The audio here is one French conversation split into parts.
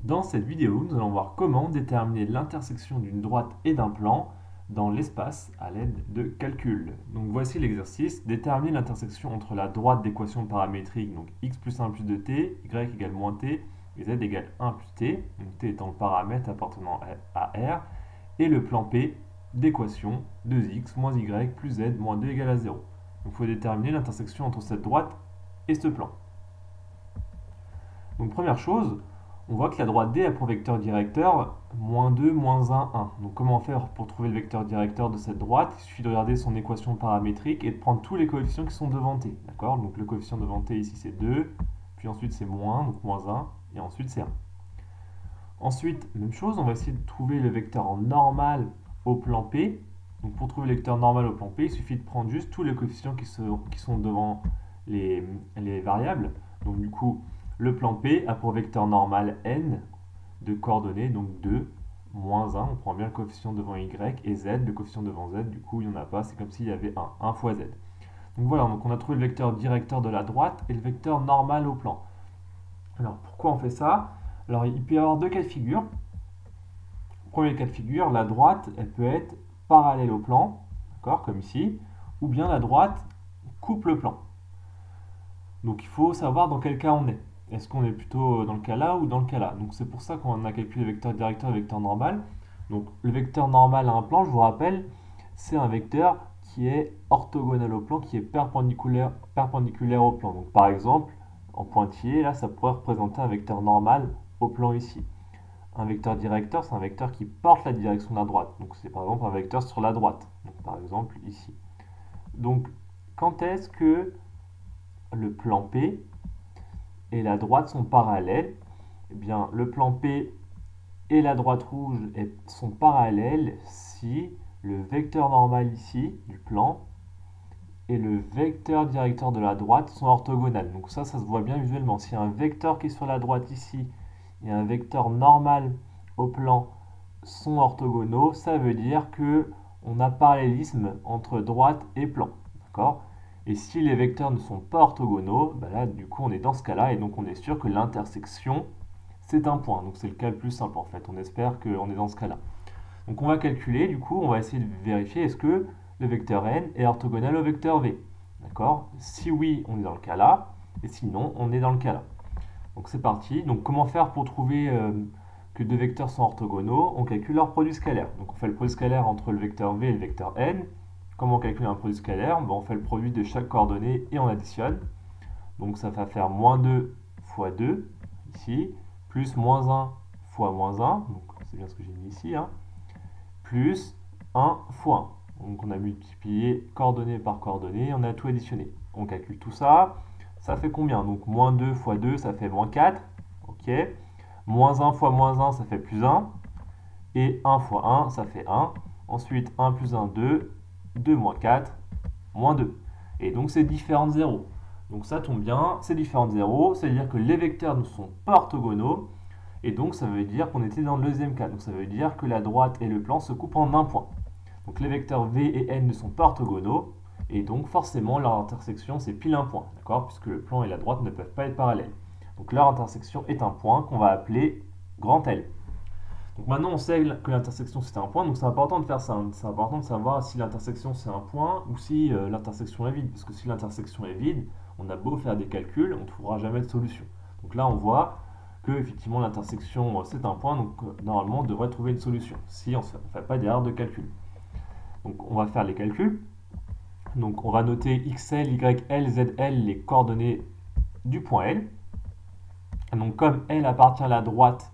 Dans cette vidéo, nous allons voir comment déterminer l'intersection d'une droite et d'un plan dans l'espace à l'aide de calculs. Donc voici l'exercice. Déterminer l'intersection entre la droite d'équation paramétrique, donc x plus 1 plus 2t, y égale moins t, et z égale 1 plus t, donc t étant le paramètre appartenant à R, et le plan P d'équation 2x moins y plus z moins 2 égale à 0. Donc il faut déterminer l'intersection entre cette droite et ce plan. Donc première chose, on voit que la droite D a pour vecteur directeur moins 2, moins 1, 1. Donc comment faire pour trouver le vecteur directeur de cette droite? Il suffit de regarder son équation paramétrique et de prendre tous les coefficients qui sont devant t. D'accord? Donc le coefficient devant t ici c'est 2, puis ensuite c'est moins, donc moins 1, et ensuite c'est 1. Ensuite, même chose, on va essayer de trouver le vecteur normal au plan P. Donc pour trouver le vecteur normal au plan P, il suffit de prendre juste tous les coefficients qui sont devant les variables. Donc du coup, le plan P a pour vecteur normal n de coordonnées, donc 2, moins 1, on prend bien le coefficient devant y, et z, le coefficient devant z, du coup il n'y en a pas, c'est comme s'il y avait 1 fois z. Donc voilà, donc on a trouvé le vecteur directeur de la droite et le vecteur normal au plan. Alors pourquoi on fait ça? Alors il peut y avoir deux cas de figure. Premier cas de figure, la droite, elle peut être parallèle au plan, d'accord, comme ici, ou bien la droite coupe le plan. Donc il faut savoir dans quel cas on est. Est-ce qu'on est plutôt dans le cas là ou dans le cas là? Donc c'est pour ça qu'on a calculé le vecteur directeur et le vecteur normal. Donc le vecteur normal à un plan, je vous rappelle, c'est un vecteur qui est orthogonal au plan, qui est perpendiculaire au plan. Donc par exemple, en pointillé, là, ça pourrait représenter un vecteur normal au plan ici. Un vecteur directeur, c'est un vecteur qui porte la direction de la droite. Donc c'est par exemple un vecteur sur la droite. Donc, par exemple ici. Donc quand est-ce que le plan P et la droite sont parallèles? Eh bien, le plan P et la droite rouge sont parallèles si le vecteur normal ici du plan et le vecteur directeur de la droite sont orthogonales. Donc ça se voit bien visuellement. Si un vecteur qui est sur la droite ici et un vecteur normal au plan sont orthogonaux, ça veut dire que on a parallélisme entre droite et plan. D'accord? Et si les vecteurs ne sont pas orthogonaux, ben là, du coup, on est dans ce cas-là, et donc on est sûr que l'intersection, c'est un point. Donc c'est le cas le plus simple, en fait. On espère qu'on est dans ce cas-là. Donc on va calculer, du coup, on va essayer de vérifier est-ce que le vecteur n est orthogonal au vecteur v. D'accord? Si oui, on est dans le cas là, et sinon, on est dans le cas là. Donc c'est parti. Donc comment faire pour trouver que deux vecteurs sont orthogonaux? On calcule leur produit scalaire. Donc on fait le produit scalaire entre le vecteur v et le vecteur n. Comment on calcule un produit scalaire? On fait le produit de chaque coordonnée et on additionne. Donc ça va faire moins 2 fois 2, ici, plus moins 1 fois moins 1, donc c'est bien ce que j'ai mis ici, hein, plus 1 fois 1. Donc on a multiplié coordonnée par coordonnée, on a tout additionné. On calcule tout ça, ça fait combien? Donc moins 2 fois 2, ça fait moins 4, ok. Moins 1 fois moins 1, ça fait plus 1, et 1 fois 1, ça fait 1. Ensuite, 1 plus 1, 2, 2 moins 4, moins 2. Et donc c'est différent de 0. Donc ça tombe bien, c'est différent de 0, c'est-à-dire que les vecteurs ne sont pas orthogonaux, et donc ça veut dire qu'on était dans le deuxième cas. Donc ça veut dire que la droite et le plan se coupent en un point. Donc les vecteurs v et n ne sont pas orthogonaux, et donc forcément leur intersection c'est pile un point, d'accord? Puisque le plan et la droite ne peuvent pas être parallèles. Donc leur intersection est un point qu'on va appeler grand L. Donc maintenant on sait que l'intersection c'est un point, donc c'est important de faire ça. C'est important de savoir si l'intersection c'est un point ou si l'intersection est vide. Parce que si l'intersection est vide, on a beau faire des calculs, on ne trouvera jamais de solution. Donc là on voit que effectivement l'intersection c'est un point, donc normalement on devrait trouver une solution si on ne fait pas d'erreur de calcul. Donc on va faire les calculs. Donc on va noter xl, yl, zl, les coordonnées du point L. Donc comme L appartient à la droite,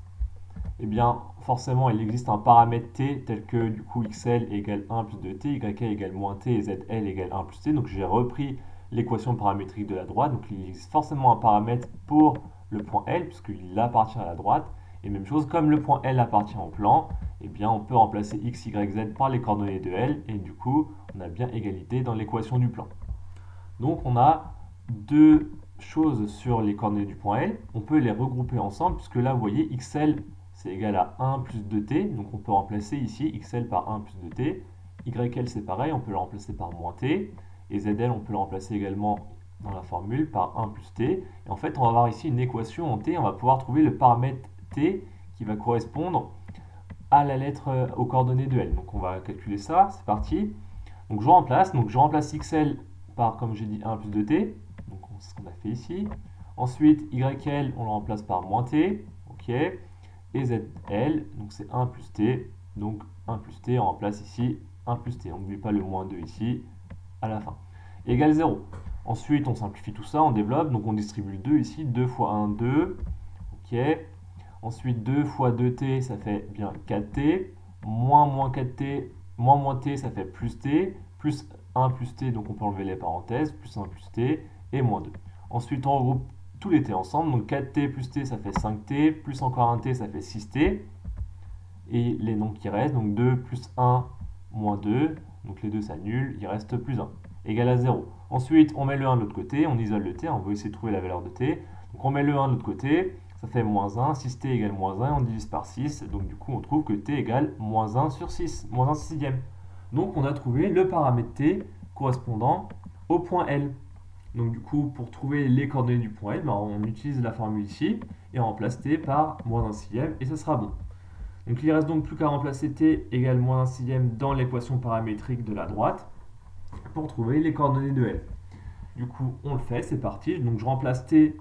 eh bien forcément il existe un paramètre t tel que du coup xl égale 1 plus 2t, yl égale moins t et zl égale 1 plus t. Donc j'ai repris l'équation paramétrique de la droite. Donc il existe forcément un paramètre pour le point L puisqu'il appartient à la droite. Et même chose, comme le point L appartient au plan, eh bien on peut remplacer x, y, z par les coordonnées de L et du coup on a bien égalité dans l'équation du plan. Donc on a deux choses sur les coordonnées du point L. On peut les regrouper ensemble puisque là vous voyez xl c'est égal à 1 plus 2t, donc on peut remplacer ici xl par 1 plus 2t, yl c'est pareil, on peut le remplacer par moins t, et zl on peut le remplacer également dans la formule par 1 plus t, et en fait on va avoir ici une équation en t, on va pouvoir trouver le paramètre t qui va correspondre à la lettre, aux coordonnées de L. Donc on va calculer ça, c'est parti. Donc je remplace XL par, comme j'ai dit, 1 plus 2t, donc c'est ce qu'on a fait ici. Ensuite, YL, on le remplace par moins t, ok. Et ZL, donc c'est 1 plus t, donc 1 plus t, on remplace ici 1 plus t. On n'oublie pas le moins 2 ici, à la fin. Égale 0. Ensuite, on simplifie tout ça, on développe, donc on distribue le 2 ici, 2 fois 1, 2, ok. Ensuite, 2 fois 2t, ça fait bien 4t, moins 4t, moins t, ça fait plus 1 plus t, donc on peut enlever les parenthèses, plus 1 plus t, et moins 2. Ensuite, on regroupe tous les t ensemble, donc 4t plus t, ça fait 5t, plus encore 1t, ça fait 6t, et les nombres qui restent, donc 2 plus 1, moins 2, donc les deux s'annulent, il reste plus 1, égal à 0. Ensuite, on met le 1 de l'autre côté, on isole le t, on va essayer de trouver la valeur de t, donc on met le 1 de l'autre côté, ça fait moins 1, 6t égale moins 1, on divise par 6, donc du coup on trouve que t égale moins 1 sur 6, moins 1 sixième. Donc on a trouvé le paramètre t correspondant au point L. Donc du coup, pour trouver les coordonnées du point L, on utilise la formule ici, et on remplace t par moins 1 sixième, et ça sera bon. Donc il ne reste donc plus qu'à remplacer t égale moins 1 sixième dans l'équation paramétrique de la droite, pour trouver les coordonnées de L. Du coup, on le fait, c'est parti. Donc je remplace t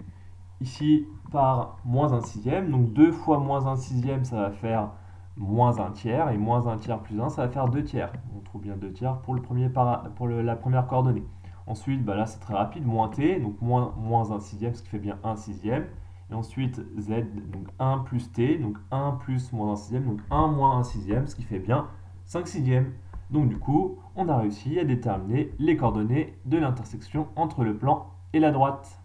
ici par moins 1 sixième. Donc 2 fois moins 1 sixième, ça va faire moins 1 tiers. Et moins 1 tiers plus 1, ça va faire 2 tiers. On trouve bien 2 tiers pour, la première coordonnée. Ensuite, là c'est très rapide, moins t, donc moins 1 sixième, ce qui fait bien 1 sixième. Et ensuite z, donc 1 plus t, donc 1 plus moins 1 sixième, donc 1 moins 1 sixième, ce qui fait bien 5 sixièmes. Donc du coup, on a réussi à déterminer les coordonnées de l'intersection entre le plan et la droite.